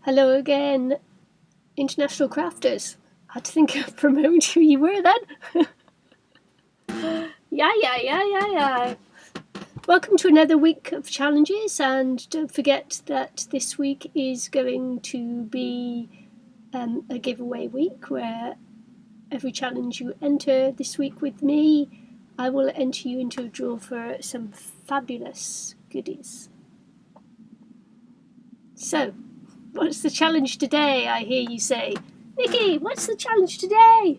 Hello again, international crafters. I had to think for a moment who you were then. Yeah. Welcome to another week of challenges, and don't forget that this week is going to be a giveaway week where every challenge you enter this week with me, I will enter you into a draw for some fabulous goodies. So, what's the challenge today, I hear you say? Nikki, what's the challenge today?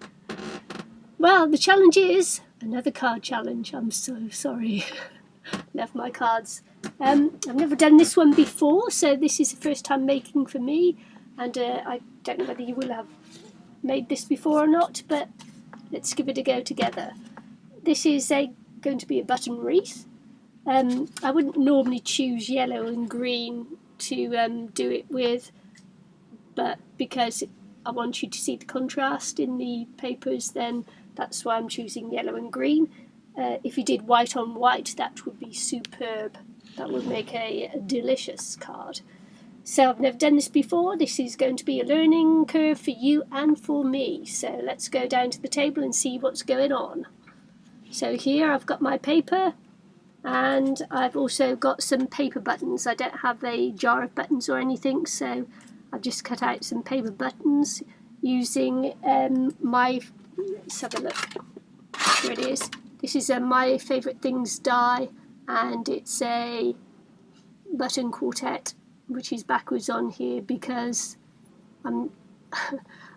Well, the challenge is another card challenge. I'm so sorry. Left my cards. I've never done this one before, so this is the first time making for me, and I don't know whether you will have made this before or not, but let's give it a go together. This is going to be a button wreath. I wouldn't normally choose yellow and green to do it with, but because I want you to see the contrast in the papers, then that's why I'm choosing yellow and green. If you did white on white, that would be superb. That would make a delicious card. So I've never done this before. This is going to be a learning curve for you and for me. So let's go down to the table and see what's going on. So here I've got my paper, and I've also got some paper buttons. I don't have a jar of buttons or anything, so I've just cut out some paper buttons using let's have a look. Here it is. This is My Favourite Things die, and it's a button quartet, which is backwards on here because I'm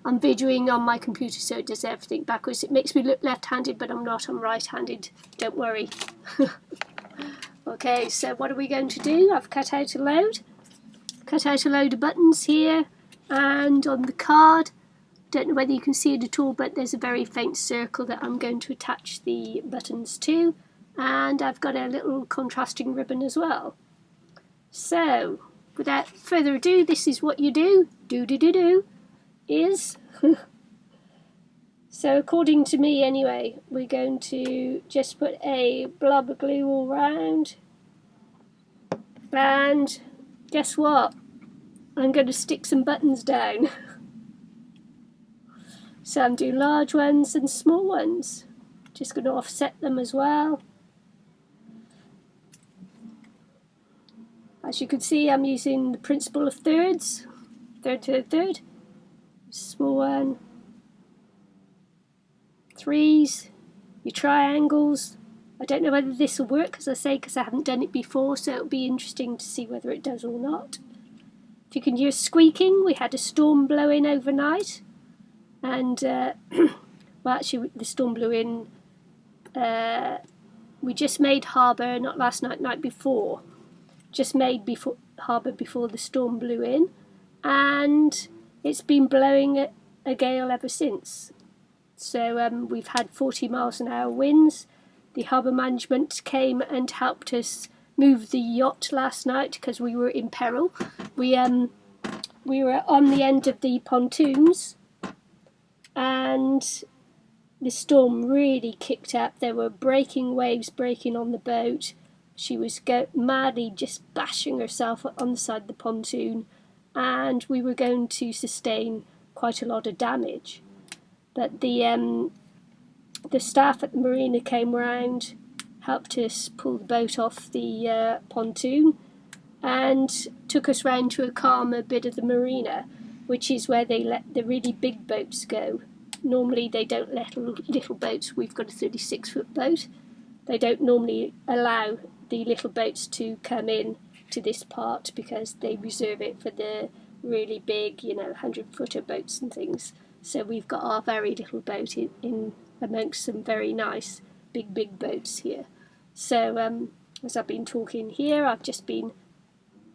I'm videoing on my computer, so it does everything backwards. It makes me look left-handed, but I'm not. I'm right-handed. Don't worry. Okay, so what are we going to do? I've cut out a load. Cut out a load of buttons here, and on the card, don't know whether you can see it at all, but there's a very faint circle that I'm going to attach the buttons to, and I've got a little contrasting ribbon as well. So, without further ado, this is what you do. Is so according to me anyway, we're going to just put a blob of glue all round, and guess what? I'm going to stick some buttons down. So I'm doing large ones and small ones. Just going to offset them as well. As you can see, I'm using the principle of thirds. Third to a third. Small one. Threes. Your triangles. I don't know whether this will work, as I say, because I haven't done it before, so it'll be interesting to see whether it does or not. If you can hear squeaking, we had a storm blowing overnight. And, well, actually, the storm blew in. We just made harbour, not last night, night before. Just made harbour before the storm blew in. And it's been blowing a gale ever since. So we've had 40 miles an hour winds. The harbour management came and helped us move the yacht last night because we were in peril. We were on the end of the pontoons, and the storm really kicked up. There were breaking waves breaking on the boat. She was madly just bashing herself on the side of the pontoon, and we were going to sustain quite a lot of damage. But the staff at the marina came round, helped us pull the boat off the pontoon, and took us round to a calmer bit of the marina, which is where they let the really big boats go. Normally they don't let little boats. We've got a 36-foot boat. They don't normally allow the little boats to come in to this part because they reserve it for the really big, 100-footer boats and things. So we've got our very little boat in amongst some very nice big boats here. So as I've been talking here, I've just been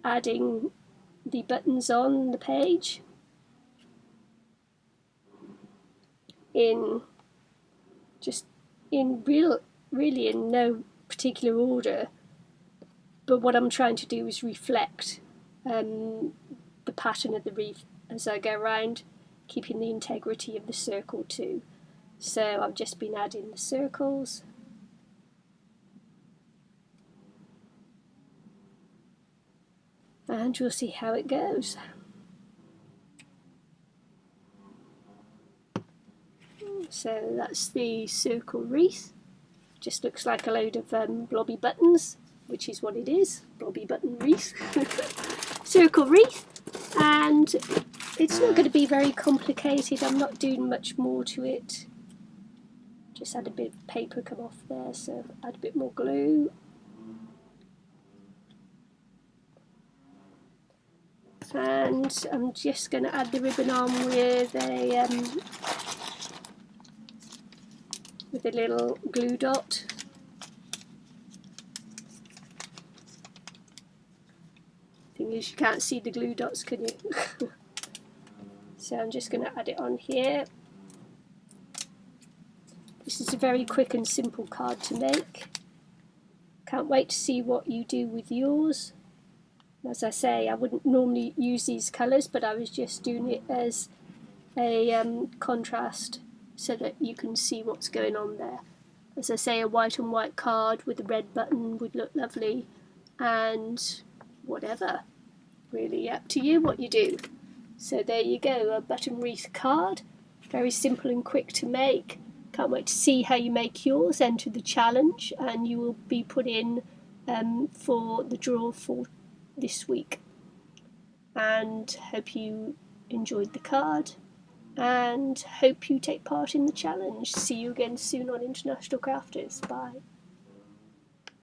adding the buttons on the page really in no particular order, but what I'm trying to do is reflect the pattern of the wreath as I go around, keeping the integrity of the circle too. So I've just been adding the circles. And we'll see how it goes. So that's the circle wreath. Just looks like a load of blobby buttons, which is what it is, blobby button wreath. Circle wreath, and it's not going to be very complicated. I'm not doing much more to it. Just had a bit of paper come off there, so add a bit more glue. And I'm just going to add the ribbon on with a little glue dot. Thing is, you can't see the glue dots, can you? So I'm just going to add it on here. This is a very quick and simple card to make. Can't wait to see what you do with yours. As I say, I wouldn't normally use these colours, but I was just doing it as a contrast so that you can see what's going on there. As I say, a white on white card with a red button would look lovely, and whatever, really up to you what you do. So there you go, a button wreath card, very simple and quick to make. Can't wait to see how you make yours. Enter the challenge and you will be put in for the draw for this week. And hope you enjoyed the card and hope you take part in the challenge. See you again soon on International Crafters. Bye.